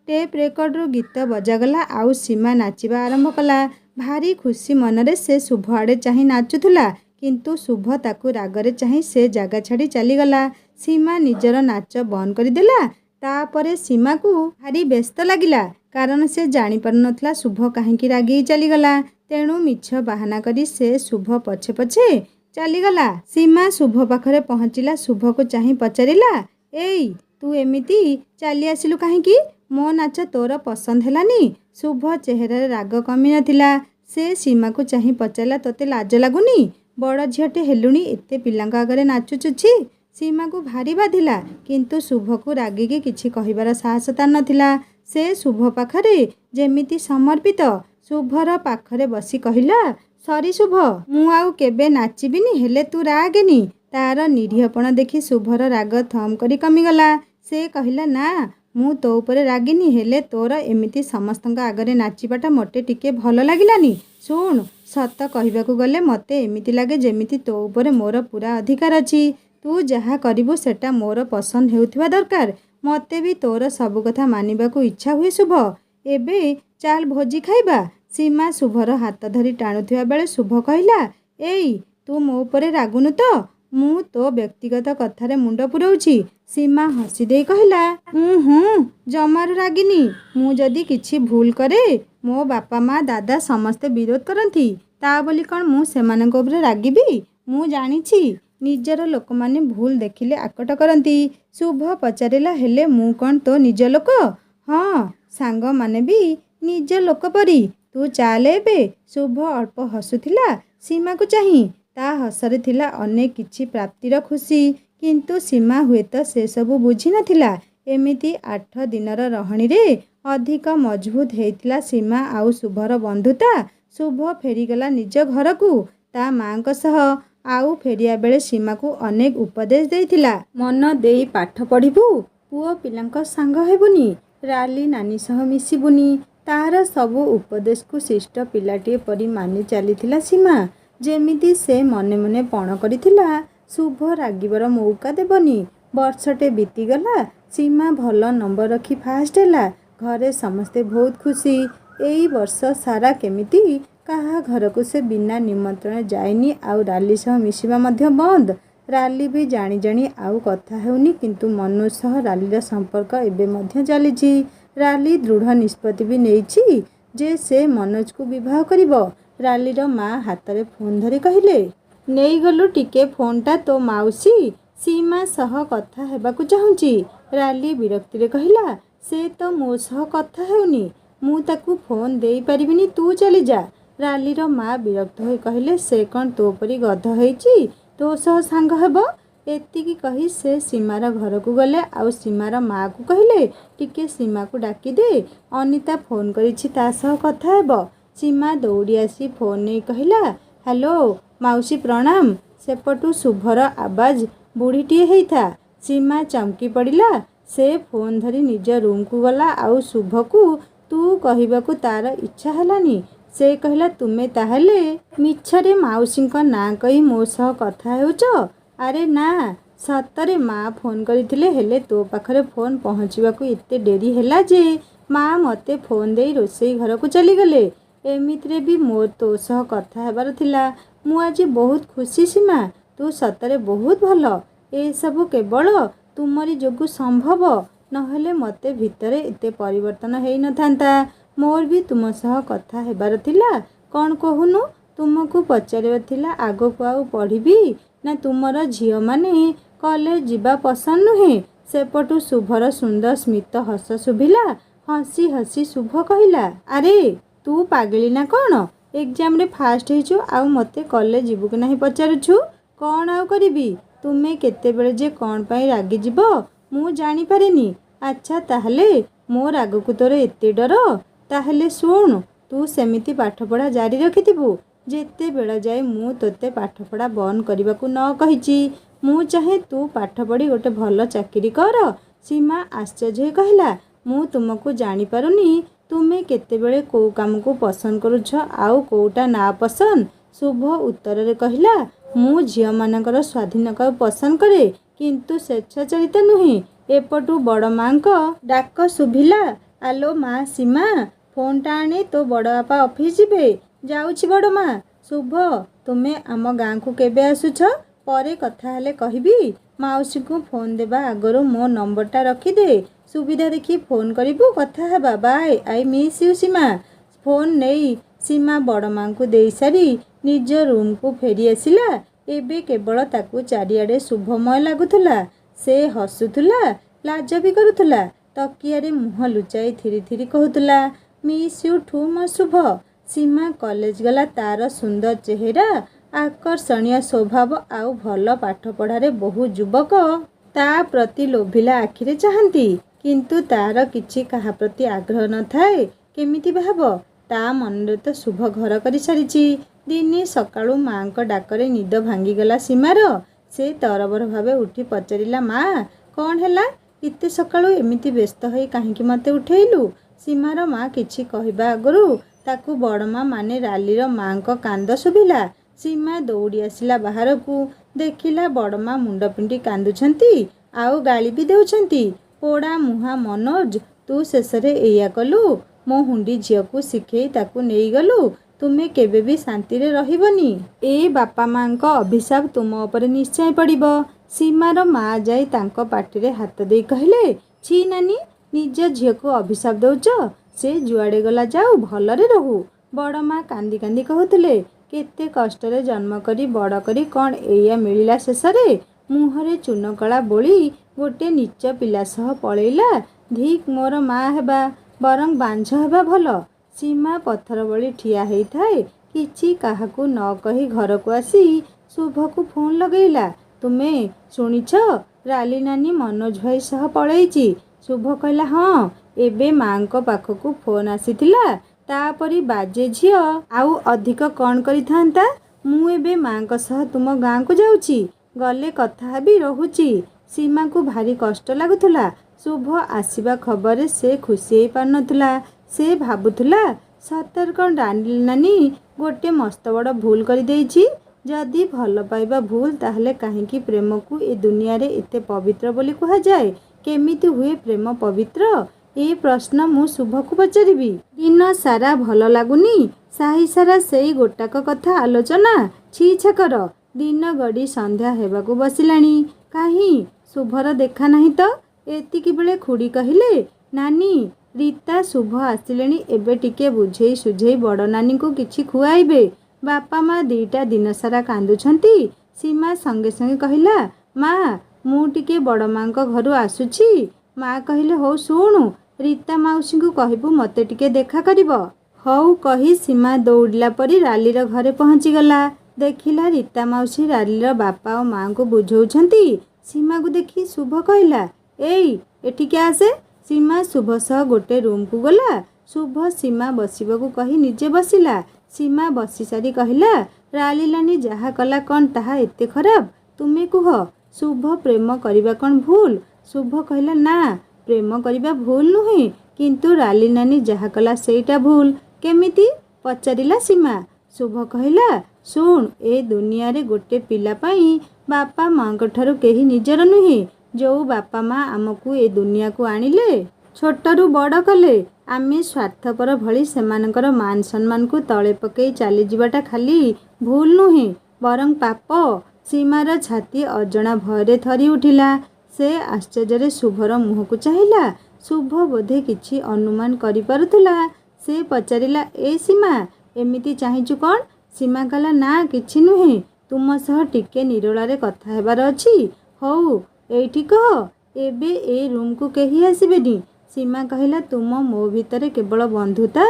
ଟେପ୍ ରେକର୍ଡରୁ ଗୀତ ବଜାଗଲା ଆଉ ସୀମା ନାଚିବା ଆରମ୍ଭ କଲା। ଭାରି ଖୁସି ମନରେ ସେ ଶୁଭ ଆଡ଼େ ଚାହିଁ ନାଚୁଥିଲା, କିନ୍ତୁ ଶୁଭ ତାକୁ ରାଗରେ ଚାହିଁ ସେ ଜାଗା ଛାଡ଼ି ଚାଲିଗଲା। ସୀମା ନିଜର ନାଚ ବନ୍ଦ କରିଦେଲା। ତାପରେ ସୀମାକୁ ଭାରି ବ୍ୟସ୍ତ ଲାଗିଲା, କାରଣ ସେ ଜାଣିପାରୁନଥିଲା ଶୁଭ କାହିଁକି ରାଗିକି ଚାଲିଗଲା। ତେଣୁ ମିଛ ବାହାନା କରି ସେ ଶୁଭ ପଛେ ପଛେ ଚାଲିଗଲା। ସୀମା ଶୁଭ ପାଖରେ ପହଞ୍ଚିଲା। ଶୁଭକୁ ଚାହିଁ ପଚାରିଲା, ଏଇ ତୁ ଏମିତି ଚାଲି ଆସିଲୁ କାହିଁକି? ମୋ ନାଚ ତୋର ପସନ୍ଦ ହେଲାନି? ଶୁଭ ଚେହେରାରେ ରାଗ କମି ନଥିଲା। ସେ ସୀମାକୁ ଚାହିଁ ପଚାରିଲା, ତୋତେ ଲାଜ ଲାଗୁନି? ବଡ଼ ଝିଅଟେ ହେଲୁଣି, ଏତେ ପିଲାଙ୍କ ଆଗରେ ନାଚୁଛୁ, ଛି। ସୀମାକୁ ଭାରି ବାଧିଲା, କିନ୍ତୁ ଶୁଭକୁ ରାଗିକି କିଛି କହିବାର ସାହସ ତାର ନଥିଲା। ସେ ଶୁଭ ପାଖରେ ଯେମିତି ସମର୍ପିତ। ଶୁଭର ପାଖରେ ବସି କହିଲା, ସରି ଶୁଭ, ମୁଁ ଆଉ କେବେ ନାଚିବିନି, ହେଲେ ତୁ ରାଗେନି। ତାର ନିରୀହପଣ ଦେଖି ଶୁଭର ରାଗ ଥମ କରି କମିଗଲା। ସେ କହିଲା, ନା, ମୁଁ ତୋ ଉପରେ ରାଗିନି, ହେଲେ ତୋର ଏମିତି ସମସ୍ତଙ୍କ ଆଗରେ ନାଚିବାଟା ମୋତେ ଟିକେ ଭଲ ଲାଗିଲାନି। ଶୁଣ, ସତ କହିବାକୁ ଗଲେ ମୋତେ ଏମିତି ଲାଗେ ଯେମିତି ତୋ ଉପରେ ମୋର ପୁରା ଅଧିକାର ଅଛି। ତୁ ଯାହା କରିବୁ ସେଟା ମୋର ପସନ୍ଦ ହେଉଥିବା ଦରକାର। ମୋତେ ବି ତୋର ସବୁ କଥା ମାନିବାକୁ ଇଚ୍ଛା ହୁଏ ଶୁଭ। ଏବେ ଚାଲ ଭୋଜି ଖାଇବା। ସୀମା ଶୁଭର ହାତ ଧରି ଟାଣୁଥିବା ବେଳେ ଶୁଭ କହିଲା, ଏଇ ତୁ ମୋ ଉପରେ ରାଗୁନୁ ତ? ମୁଁ ତୋ ବ୍ୟକ୍ତିଗତ କଥାରେ ମୁଣ୍ଡ ପୁରଉଛି। ସୀମା ହସି ଦେଇ କହିଲା, ହୁଁ, ଜମାରୁ ରାଗିନି। ମୁଁ ଯଦି କିଛି ଭୁଲ କରେ ମୋ ବାପା ମା ଦାଦା ସମସ୍ତେ ବିରୋଧ କରନ୍ତି, ତା ବୋଲି କ'ଣ ମୁଁ ସେମାନଙ୍କ ଉପରେ ରାଗିବି? ମୁଁ ଜାଣିଛି ନିଜର ଲୋକମାନେ ଭୁଲ ଦେଖିଲେ ଆକଟ କରନ୍ତି। ଶୁଭ ପଚାରିଲା, ହେଲେ ମୁଁ କ'ଣ ତୋ ନିଜ ଲୋକ? ହଁ, ସାଙ୍ଗମାନେ ବି ନିଜ ଲୋକ ପରି। ତୁ ଚାଲେ ଏବେ। ଶୁଭ ଅଳ୍ପ ହସୁଥିଲା ସୀମାକୁ ଚାହିଁ। ତା ହସରେ ଥିଲା ଅନେକ କିଛି ପ୍ରାପ୍ତିର ଖୁସି। କିନ୍ତୁ ସୀମା ହୁଏତ ସେସବୁ ବୁଝିନଥିଲା। ଏମିତି 8 ଦିନର ରହଣୀରେ ଅଧିକ ମଜବୁତ ହେଇଥିଲା ସୀମା ଆଉ ଶୁଭର ବନ୍ଧୁତା। ଶୁଭ ଫେରିଗଲା ନିଜ ଘରକୁ ତା ମାଙ୍କ ସହ। ଆଉ ଫେରିବା ବେଳେ ସୀମାକୁ ଅନେକ ଉପଦେଶ ଦେଇଥିଲା। ମନ ଦେଇ ପାଠ ପଢ଼ିବୁ, ପୁଅ ପିଲାଙ୍କ ସାଙ୍ଗ ହେବୁନି, ରାଲି ନାନୀ ସହ ମିଶିବୁନି। ତାହାର ସବୁ ଉପଦେଶକୁ ଶିଷ୍ଟ ପିଲାଟିଏ ପରି ମାନି ଚାଲିଥିଲା ସୀମା। ଯେମିତି ସେ ମନେ ମନେ ପଣ କରିଥିଲା ଶୁଭ ରାଗିବାର ମଉକା ଦେବନି। ବର୍ଷଟେ ବିତିଗଲା। ସୀମା ଭଲ ନମ୍ବର ରଖି ଫାଷ୍ଟ ହେଲା। ଘରେ ସମସ୍ତେ ବହୁତ ଖୁସି। ଏଇ ବର୍ଷ ସାରା କେମିତି କାହା ଘରକୁ ସେ ବିନା ନିମନ୍ତ୍ରଣରେ ଯାଇନି। ଆଉ ରାଲି ସହ ମିଶିବା ମଧ୍ୟ ବନ୍ଦ। ରାଲି ବି ଜାଣି ଜାଣି ଆଉ କଥା ହେଉନି। କିନ୍ତୁ ମନୋଜ ସହ ରାଲିର ସମ୍ପର୍କ ଏବେ ମଧ୍ୟ ଚାଲିଛି। ରାଲି ଦୃଢ଼ ନିଷ୍ପତ୍ତି ବି ନେଇଛି ଯେ ସେ ମନୋଜକୁ ବିବାହ କରିବ। ରାଲିର ମା ହାତରେ ଫୋନ୍ ଧରି କହିଲେ, ନେଇଗଲୁ ଟିକେ ଫୋନ୍ଟା, ତୋ ମାଉସୀ ସୀମା ସହ କଥା ହେବାକୁ ଚାହୁଁଛି। ରାଲି ବିରକ୍ତିରେ କହିଲା, ସେ ତ ମୋ ସହ କଥା ହେଉନି, ମୁଁ ତାକୁ ଫୋନ୍ ଦେଇପାରିବିନି, ତୁ ଚାଲିଯା। ରାଲିର ମା ବିରକ୍ତ ହୋଇ କହିଲେ, ସେ କ'ଣ ତୋ ପରି ଗଧ ହେଇଛି ତୋ ସହ ସାଙ୍ଗ ହେବ? ଏତିକି କହି ସେ ସୀମାର ଘରକୁ ଗଲେ। ଆଉ ସୀମାର ମାକୁ କହିଲେ, ଟିକେ ସୀମାକୁ ଡାକିଦେ, ଅନିତା ଫୋନ୍ କରିଛି, ତା ସହ କଥା ହେବ। ସୀମା ଦୌଡ଼ି ଆସି ଫୋନ୍ ନେଇ କହିଲା, ହ୍ୟାଲୋ ମାଉସୀ ପ୍ରଣାମ। ସେପଟୁ ଶୁଭର ଆବାଜ ବୁଢ଼ୀଟିଏ ହେଇଥା। ସୀମା ଚମକି ପଡ଼ିଲା। ସେ ଫୋନ୍ ଧରି ନିଜ ରୁମ୍କୁ ଗଲା। ଆଉ ଶୁଭକୁ ତୁ କହିବାକୁ ତାର ଇଚ୍ଛା ହେଲାନି। ସେ କହିଲା, ତୁମେ ତାହେଲେ ମିଛରେ ମାଉସୀଙ୍କ ନାଁ କହି ମୋ ସହ କଥା ହେଉଛ? ଆରେ ନା, ସତରେ ମା ଫୋନ୍ କରିଥିଲେ, ହେଲେ ତୋ ପାଖରେ ଫୋନ୍ ପହଞ୍ଚିବାକୁ ଏତେ ଡେରି ହେଲା ଯେ ମା ମୋତେ ଫୋନ୍ ଦେଇ ରୋଷେଇ ଘରକୁ ଚାଲିଗଲେ। ଏମିତିରେ ବି ମୋର ତୋ ସହ କଥା ହେବାର ଥିଲା। ମୁଁ ଆଜି ବହୁତ ଖୁସି ସୀମା, ତୁ ସତରେ ବହୁତ ଭଲ। ଏସବୁ କେବଳ ତୁମରି ଯୋଗୁଁ ସମ୍ଭବ, ନହେଲେ ମୋତେ ଭିତରେ ଏତେ ପରିବର୍ତ୍ତନ ହେଇନଥାନ୍ତା। ମୋର ବି ତୁମ ସହ କଥା ହେବାର ଥିଲା। କ'ଣ କହୁନୁ? ତୁମକୁ ପଚାରିବାର ଥିଲା, ଆଗକୁ ଆଉ ପଢ଼ିବି ନା ତୁମର ଝିଅମାନେ କଲେଜ ଯିବା ପସନ୍ଦ ନୁହେଁ? ସେପଟୁ ଶୁଭର ସୁନ୍ଦର ସ୍ମିତ ହସ ଶୁଭିଲା। ହସି ହସି ଶୁଭ କହିଲା, ଆରେ ତୁ ପାଗଳି ନା କ'ଣ? ଏକ୍ଜାମରେ ଫାଷ୍ଟ ହେଇଛୁ, ଆଉ ମୋତେ କଲେଜ ଯିବୁ କି ନାହିଁ ପଚାରୁଛୁ? କ'ଣ ଆଉ କରିବି? ତୁମେ କେତେବେଳେ ଯେ କ'ଣ ପାଇଁ ରାଗିଯିବ ମୁଁ ଜାଣିପାରେନି। ଆଚ୍ଛା, ତାହେଲେ ମୋ ରାଗକୁ ତୋର ଏତେ ଡର? ତାହେଲେ ଶୁଣ, ତୁ ସେମିତି ପାଠପଢ଼ା ଜାରି ରଖିଥିବୁ ଯେତେବେଳ ଯାଏ ମୁଁ ତୋତେ ପାଠପଢ଼ା ବନ୍ଦ କରିବାକୁ ନ କହିଛି। ମୁଁ ଚାହେଁ ତୁ ପାଠ ପଢ଼ି ଗୋଟେ ଭଲ ଚାକିରି କର। ସୀମା ଆଶ୍ଚର୍ଯ୍ୟ ହୋଇ କହିଲା, ମୁଁ ତୁମକୁ ଜାଣିପାରୁନି। ତୁମେ କେତେବେଳେ କେଉଁ କାମକୁ ପସନ୍ଦ କରୁଛ ଆଉ କେଉଁଟା ନା ପସନ୍ଦ? ଶୁଭ ଉତ୍ତରରେ କହିଲା, ମୁଁ ଝିଅମାନଙ୍କର ସ୍ୱାଧୀନତାକୁ ପସନ୍ଦ କରେ, କିନ୍ତୁ ସ୍ୱେଚ୍ଛାଚାରିତ ନୁହେଁ। ଏପଟୁ ବଡ଼ ମାଙ୍କ ଡାକ ଶୁଭିଲା, ଆଲୋ ମା ସୀମା, ଫୋନ୍ଟା ଆଣେ, ତୋ ବଡ଼ ବାପା ଅଫିସ ଯିବେ। ଯାଉଛି ବଡ଼ ମା। ଶୁଭ, ତୁମେ ଆମ ଗାଁକୁ କେବେ ଆସୁଛ? ପରେ କଥା ହେଲେ କହିବି। ମାଉସୀଙ୍କୁ ଫୋନ୍ ଦେବା ଆଗରୁ ମୋ ନମ୍ବରଟା ରଖିଦେ। ସୁବିଧା ଦେଖି ଫୋନ୍ କରିବୁ, କଥା ହେବା। Bye, I miss you Seema. Phone ନେଇ ସୀମା ବଡ଼ ମାଙ୍କୁ ଦେଇସାରି ନିଜ ରୁମ୍କୁ ଫେରି ଆସିଲା। ଏବେ କେବଳ ତାକୁ ଚାରିଆଡ଼େ ଶୁଭମୟ ଲାଗୁଥିଲା। ସେ ହସୁଥିଲା, ଲାଜ ବି କରୁଥିଲା। ତକିଆରେ ମୁହଁ ଲୁଚାଇ ଥିରି ଥିରି କହୁଥିଲା, ମିସ୍ ୟୁ ଟୁ ମୋ ଶୁଭ। ସୀମା କଲେଜ ଗଲା। ତାର ସୁନ୍ଦର ଚେହେରା, ଆକର୍ଷଣୀୟ ସ୍ୱଭାବ ଆଉ ଭଲ ପାଠପଢ଼ାରେ ବହୁ ଯୁବକ ତା ପ୍ରତି ଲୋଭିଲା ଆଖିରେ ଚାହାନ୍ତି। କିନ୍ତୁ ତାର କିଛି କାହା ପ୍ରତି ଆଗ୍ରହ ନଥାଏ। କେମିତି ବା ହେବ? ତା ମନରେ ତ ଶୁଭ ଘର କରିସାରିଛି। ଦିନେ ସକାଳୁ ମାଙ୍କ ଡାକରେ ନିଦ ଭାଙ୍ଗିଗଲା ସୀମାର। ସେ ତରବର ଭାବେ ଉଠି ପଚାରିଲା, ମା, କ'ଣ ହେଲା? ଏତେ ସକାଳୁ ଏମିତି ବ୍ୟସ୍ତ ହୋଇ କାହିଁକି ମୋତେ ଉଠେଇଲୁ? ସୀମାର ମା କିଛି କହିବା ଆଗରୁ ତାକୁ ବଡ଼ମା ମାନେ ରାଲିର ମାଙ୍କ କାନ୍ଦ ଶୁଭିଲା। ସୀମା ଦୌଡ଼ି ଆସିଲା ବାହାରକୁ। ଦେଖିଲା ବଡ଼ମା ମୁଣ୍ଡ ପିଟି କାନ୍ଦୁଛନ୍ତି, ଆଉ ଗାଳି ବି ଦେଉଛନ୍ତି। ପୋଡ଼ା ମୁହାଁ ମନୋଜ, ତୁ ଶେଷରେ ଏଇଆ କଲୁ। ମୋ ହୁଣ୍ଡି ଝିଅକୁ ଶିଖେଇ ତାକୁ ନେଇଗଲୁ। ତୁମେ କେବେ ବି ଶାନ୍ତିରେ ରହିବନି। ଏ ବାପା ମାଙ୍କ ଅଭିଶାପ ତୁମ ଉପରେ ନିଶ୍ଚୟ ପଡ଼ିବ। ସୀମାର ମା ଯାଇ ତାଙ୍କ ପାଟିରେ ହାତ ଦେଇ କହିଲେ, ଛି ନାନୀ, ନିଜ ଝିଅକୁ ଅଭିଶାପ ଦେଉଛ? ସେ ଯୁଆଡ଼େ ଗଲା ଯାଉ, ଭଲରେ ରହୁ। ବଡ଼ ମା କାନ୍ଦି କାନ୍ଦି କହୁଥିଲେ, କେତେ କଷ୍ଟରେ ଜନ୍ମ କରି ବଡ଼ କରି କ'ଣ ଏଇଆ ମିଳିଲା ଶେଷରେ? ମୁହଁରେ ଚୂନକଳା ବୋଳି ଗୋଟେ ନୀଚ ପିଲା ସହ ପଳେଇଲା। ଧିକ୍ ମୋର ମା ହେବା, ବରଂ ବାଞ୍ଝ ହେବା ଭଲ। ସୀମା ପଥର ଭଳି ଠିଆ ହେଇଥାଏ। କିଛି କାହାକୁ ନ କହି ଘରକୁ ଆସି ଶୁଭକୁ ଫୋନ୍ ଲଗେଇଲା। ତୁମେ ଶୁଣିଛ, ରାଲି ନାନୀ ମନୋଜ ଭାଇ ସହ ପଳେଇଛି। ଶୁଭ କହିଲା, ହଁ, ଏବେ ମାଙ୍କ ପାଖକୁ ଫୋନ୍ ଆସିଥିଲା। ତାପରି ବାଜେ ଝିଅ ଆଉ ଅଧିକ କ'ଣ କରିଥାନ୍ତା? ମୁଁ ଏବେ ମାଙ୍କ ସହ ତୁମ ଗାଁକୁ ଯାଉଛି, ଗଲେ କଥା ହେବି, ରହୁଛି। ସୀମାକୁ ଭାରି କଷ୍ଟ ଲାଗୁଥିଲା। ଶୁଭ ଆସିବା ଖବରରେ ସେ ଖୁସି ହେଇ ପାରୁନଥିଲା। ସେ ଭାବୁଥିଲା, ସତରେ କ'ଣ ରାଲି ନାନୀ ଗୋଟେ ମସ୍ତ ବଡ଼ ଭୁଲ କରିଦେଇଛି? ଯଦି ଭଲ ପାଇବା ଭୁଲ, ତାହେଲେ କାହିଁକି ପ୍ରେମକୁ ଏ ଦୁନିଆରେ ଏତେ ପବିତ୍ର ବୋଲି କୁହାଯାଏ? କେମିତି ହୁଏ ପ୍ରେମ ପବିତ୍ର? ଏ ପ୍ରଶ୍ନ ମୁଁ ଶୁଭକୁ ପଚାରିବି। ଦିନ ସାରା ଭଲ ଲାଗୁନି, ସାହି ସାରା ସେଇ ଗୋଟାକ କଥା ଆଲୋଚନା, ଛି ଛାକର। ଦିନ ଗଡ଼ି ସନ୍ଧ୍ୟା ହେବାକୁ ବସିଲାଣି, କାହିଁ ଶୁଭର ଦେଖା ନାହିଁ ତ। ଏତିକି ବେଳେ ଖୁଡ଼ି କହିଲେ, ନାନୀ, ରୀତା ଶୁଭ ଆସିଲେଣି, ଏବେ ଟିକେ ବୁଝେଇ ସୁଝେଇ ବଡ଼ ନାନୀଙ୍କୁ କିଛି ଖୁଆଇବେ। ବାପା ମା ଦିଟା ଦିନ ସାରା କାନ୍ଦୁଛନ୍ତି। ସୀମା ସଙ୍ଗେ ସଙ୍ଗେ କହିଲା, ମା, ମୁଁ ଟିକେ ବଡ଼ ମାଙ୍କ ଘରୁ ଆସୁଛି। ମା କହିଲେ, ହଉ ଶୁଣୁ, ରୀତା ମାଉସୀଙ୍କୁ କହିବୁ ମୋତେ ଟିକେ ଦେଖା କରିବ। ହଉ କହି ସୀମା ଦୌଡ଼ିଲା ପରି ରାଲିର ଘରେ ପହଞ୍ଚିଗଲା। ଦେଖିଲା ରୀତା ମାଉସୀ ରାଲିର ବାପା ଓ ମାଙ୍କୁ ବୁଝଉଛନ୍ତି। ସୀମାକୁ ଦେଖି ଶୁଭ କହିଲା, ଏଇ ଏଠିକି ଆସେ। ସୀମା ଶୁଭ ସହ ଗୋଟେ ରୁମ୍କୁ ଗଲା। ଶୁଭ ସୀମା ବସିବାକୁ କହି ନିଜେ ବସିଲା। ସୀମା ବସି ସାରି କହିଲା, ରାଲି ନାନୀ ଯାହା କଲା କ'ଣ ତାହା ଏତେ ଖରାପ? ତୁମେ କୁହ, ଶୁଭ ପ୍ରେମ କରିବା କ'ଣ ଭୁଲ? ଶୁଭ କହିଲା, ନା, ପ୍ରେମ କରିବା ଭୁଲ ନୁହେଁ, କିନ୍ତୁ ରାଲି ନାନୀ ଯାହା କଲା ସେଇଟା ଭୁଲ। କେମିତି? ପଚାରିଲା ସୀମା। ଶୁଭ କହିଲା, ଶୁଣ, ଏ ଦୁନିଆରେ ଗୋଟେ ପିଲା ପାଇଁ ବାପା ମାଙ୍କ ଠାରୁ କେହି ନିଜର ନୁହେଁ। ଯୋଉ ବାପା ମା ଆମକୁ ଏ ଦୁନିଆକୁ ଆଣିଲେ, ଛୋଟରୁ ବଡ଼ କଲେ, ଆମେ ସ୍ୱାର୍ଥପର ଭଳି ସେମାନଙ୍କର ମାନ ସମ୍ମାନକୁ ତଳେ ପକେଇ ଚାଲିଯିବାଟା ଖାଲି ଭୁଲ ନୁହେଁ, ବରଂ ପାପ। ସୀମାର ଛାତି ଅଜଣା ଭୟରେ ଥରି ଉଠିଲା। ସେ ଆଶ୍ଚର୍ଯ୍ୟରେ ଶୁଭର ମୁହଁକୁ ଚାହିଁଲା। ଶୁଭ ବୋଧେ କିଛି ଅନୁମାନ କରିପାରୁଥିଲା। ସେ ପଚାରିଲା, ଏ ସୀମା, ଏମିତି ଚାହିଁଛୁ କ'ଣ? ସୀମା କହିଲା, ନା, କିଛି ନୁହେଁ, ତୁମ ସହ ଟିକେ ନିରୋଳାରେ କଥା ହେବାର ଅଛି। ହଉ, ଏଇଠି କହ। ଏବେ ଏ ରୁମ୍କୁ କେହି ଆସିବେନି। ସୀମା କହିଲା, ତୁମ ମୋ ଭିତରେ କେବଳ ବନ୍ଧୁତା,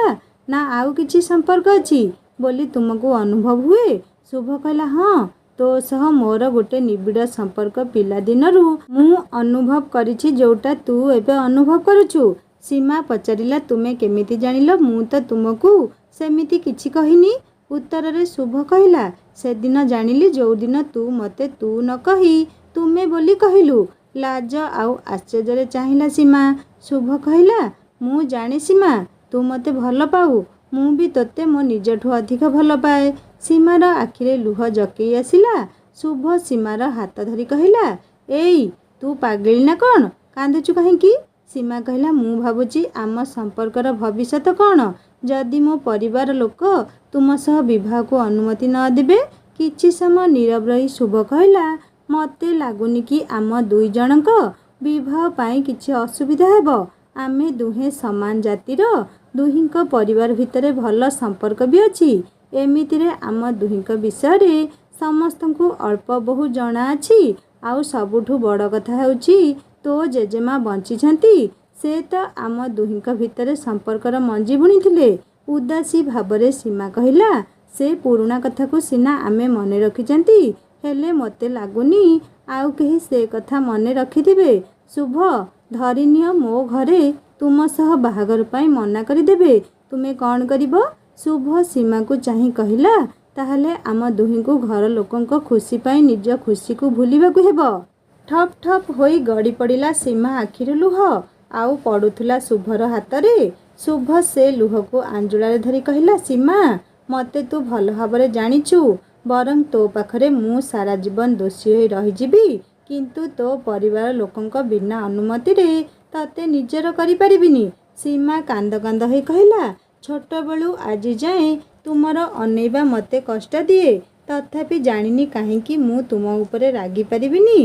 ନା ଆଉ କିଛି ସମ୍ପର୍କ ଅଛି ବୋଲି ତୁମକୁ ଅନୁଭବ ହୁଏ? ଶୁଭ କହିଲା, ହଁ, ତୋ ସହ ମୋର ଗୋଟେ ନିବିଡ଼ ସମ୍ପର୍କ ପିଲାଦିନରୁ ମୁଁ ଅନୁଭବ କରିଛି, ଯୋଉଟା ତୁ ଏବେ ଅନୁଭବ କରୁଛୁ। ସୀମା ପଚାରିଲା, ତୁମେ କେମିତି ଜାଣିଲ? ମୁଁ ତ ତୁମକୁ ସେମିତି କିଛି କହିନି। ଉତ୍ତରରେ ଶୁଭ କହିଲା, ସେଦିନ ଜାଣିଲି ଯୋଉଦିନ ତୁ ମୋତେ ତୁ ନ କହି ତୁମେ ବୋଲି କହିଲୁ। ଲାଜ ଆଉ ଆଶ୍ଚର୍ଯ୍ୟରେ ଚାହିଁଲା ସୀମା। ଶୁଭ କହିଲା, ମୁଁ ଜାଣେ ସୀମା, ତୁ ମୋତେ ଭଲ ପାଉ। ମୁଁ ବି ତୋତେ ମୋ ନିଜଠୁ ଅଧିକ ଭଲ ପାଏ। ସୀମାର ଆଖିରେ ଲୁହ ଜକେଇ ଆସିଲା। ଶୁଭ ସୀମାର ହାତ ଧରି କହିଲା, ଏଇ, ତୁ ପାଗଳି ନା କ'ଣ? କାନ୍ଦୁଛୁ କାହିଁକି? ସୀମା କହିଲା, ମୁଁ ଭାବୁଛି ଆମ ସମ୍ପର୍କର ଭବିଷ୍ୟତ କ'ଣ? ଯଦି ମୋ ପରିବାର ଲୋକ ତୁମ ସହ ବିବାହକୁ ଅନୁମତି ନ ଦେବେ? କିଛି ସମୟ ନୀରବ ରହି ଶୁଭ କହିଲା, ମୋତେ ଲାଗୁନି କି ଆମ ଦୁଇ ଜଣଙ୍କ ବିବାହ ପାଇଁ କିଛି ଅସୁବିଧା ହେବ। ଆମେ ଦୁହେଁ ସମାନ ଜାତିର, ଦୁହିଁଙ୍କ ପରିବାର ଭିତରେ ଭଲ ସମ୍ପର୍କ ବି ଅଛି। ଏମିତିରେ ଆମ ଦୁହିଁଙ୍କ ବିଷୟରେ ସମସ୍ତଙ୍କୁ ଅଳ୍ପ ବହୁ ଜଣାଅଛି। ଆଉ ସବୁଠୁ ବଡ଼ କଥା ହେଉଛି, ତୋ ଜେଜେମା ବଞ୍ଚିଛନ୍ତି। ସେ ତ ଆମ ଦୁହିଁଙ୍କ ଭିତରେ ସମ୍ପର୍କର ମଞ୍ଜି ବୁଣିଥିଲେ। ଉଦାସୀ ଭାବରେ ସୀମା କହିଲା, ସେ ପୁରୁଣା କଥାକୁ ସିନା ଆମେ ମନେ ରଖିଛନ୍ତି, ହେଲେ ମୋତେ ଲାଗୁନି ଆଉ କେହି ସେ କଥା ମନେ ରଖିଥିବେ। ଶୁଭ, ଧରିନିଅ ମୋ ଘରେ ତୁମ ସହ ବାହାଘର ପାଇଁ ମନା କରିଦେବେ, ତୁମେ କ'ଣ କରିବ? ଶୁଭ ସୀମାକୁ ଚାହିଁ କହିଲା, ତାହେଲେ ଆମ ଦୁହିଁଙ୍କୁ ଘର ଲୋକଙ୍କ ଖୁସି ପାଇଁ ନିଜ ଖୁସିକୁ ଭୁଲିବାକୁ ହେବ। ଠପ୍ ଠପ୍ ହୋଇ ଗଡ଼ି ପଡ଼ିଲା ସୀମା ଆଖିରୁ ଲୁହ। ଆଉ ପଡ଼ୁଥିଲା ଶୁଭର ହାତରେ। ଶୁଭ ସେ ଲୁହକୁ ଆଞ୍ଜୁଳାରେ ଧରି କହିଲା, ସୀମା, ମୋତେ ତୁ ଭଲ ଭାବରେ ଜାଣିଛୁ। ବରଂ ତୋ ପାଖରେ ମୁଁ ସାରା ଜୀବନ ଦୋଷୀ ହୋଇ ରହିଯିବି, କିନ୍ତୁ ତୋ ପରିବାର ଲୋକଙ୍କ ବିନା ଅନୁମତିରେ ତତେ ନିଜର କରିପାରିବିନି। ସୀମା କାନ୍ଦ କାନ୍ଦ ହୋଇ କହିଲା, ଛୋଟବେଳୁ ଆଜି ଯାଏଁ ତୁମର ଅନେଇବା ମୋତେ କଷ୍ଟ ଦିଏ। ତଥାପି ଜାଣିନି କାହିଁକି ମୁଁ ତୁମ ଉପରେ ରାଗି ପାରିବିନି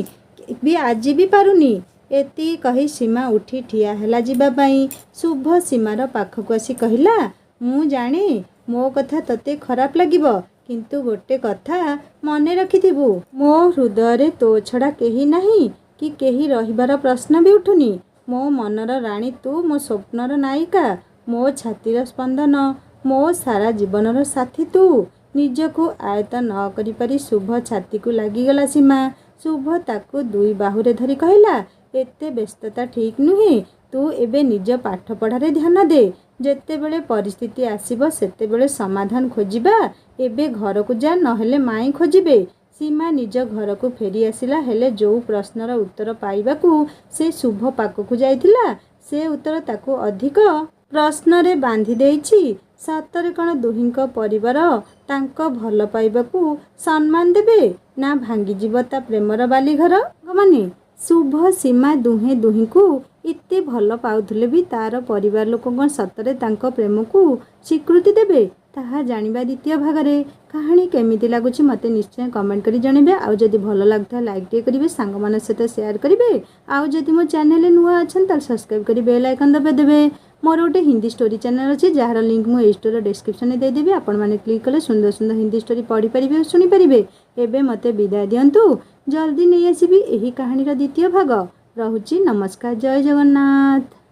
ବି, ଆଜି ବି ପାରୁନି। एति कही सीमा उठी ठिया हैला जिबा पई। शुभ सीमार पाखकु आसी कहिला, मु जाने मो कथा तते खराप लागिब, किंतु गोटे कथा मने रखिथिबु, मो हृदय तो छड़ा केही नाही कि केही रहिबार प्रश्न भी उठुनी। मो मनर राणी तू, मो स्वप्नर नायिका, मो छातीर स्पंदन, मो सारा जीवनर साथी तू। निजकु आयत न करि पारि शुभ छाती को लागिगला सीमा। शुभ ताकू दुई बाहुरे धरी कहला, एते व्यस्तता ठीक नुहे, तू एबे निज पाठ पढ़ारे ध्यान दे। जेतेबेले परिस्थिति आसीबो सेतेबेले समाधान खोजिबा। एबे घर को जा, नहेले माई खोजिबे। सीमा निज घर को फेरी आसिला, हेले जो प्रश्नर उत्तर पाइबाकू से शुभ पाखकु जाइथिला, से उत्तर ताकू अधिक प्रश्न रे बांधी देइछि। सतरे कण दुहिंक परिवार तांको भल पाइबाकू सम्मान देबे ना भांगी जीव ता प्रेमर बाली घर माने। शुभ सीमा दुहे दुहिंकू इते भल पाउथले भी तार परिवार लोक सतरे तांको प्रेम को स्वीकृति देबे ताहा जानिबा द्वितीय भागरे। कहानी केमिति लागुछि मते निश्चय कमेंट करी जणेबे। आउ जदि भल लागता लाइक टे करिवे, सांग मान सहित शेयर करिवे। आउ जदि मो चैनल नुआ अछन त सब्सक्राइब करि बेल आइकन दबे देबे। मोर गोटे हिंदी स्टोरी चैनल अछि जार लिंक मो ए स्टोरी डिस्क्रिप्शन में दे देबी। आपण माने क्लिक कले सुंदर सुंदर हिंदी स्टोरी पढ़ी परिबे, सुनी परिबे। एबे मते विदाय दियंतु, जल्दी नै आसीबी एही कहानी रो द्वितीय भाग। रहुछि, नमस्कार, जय जगन्नाथ।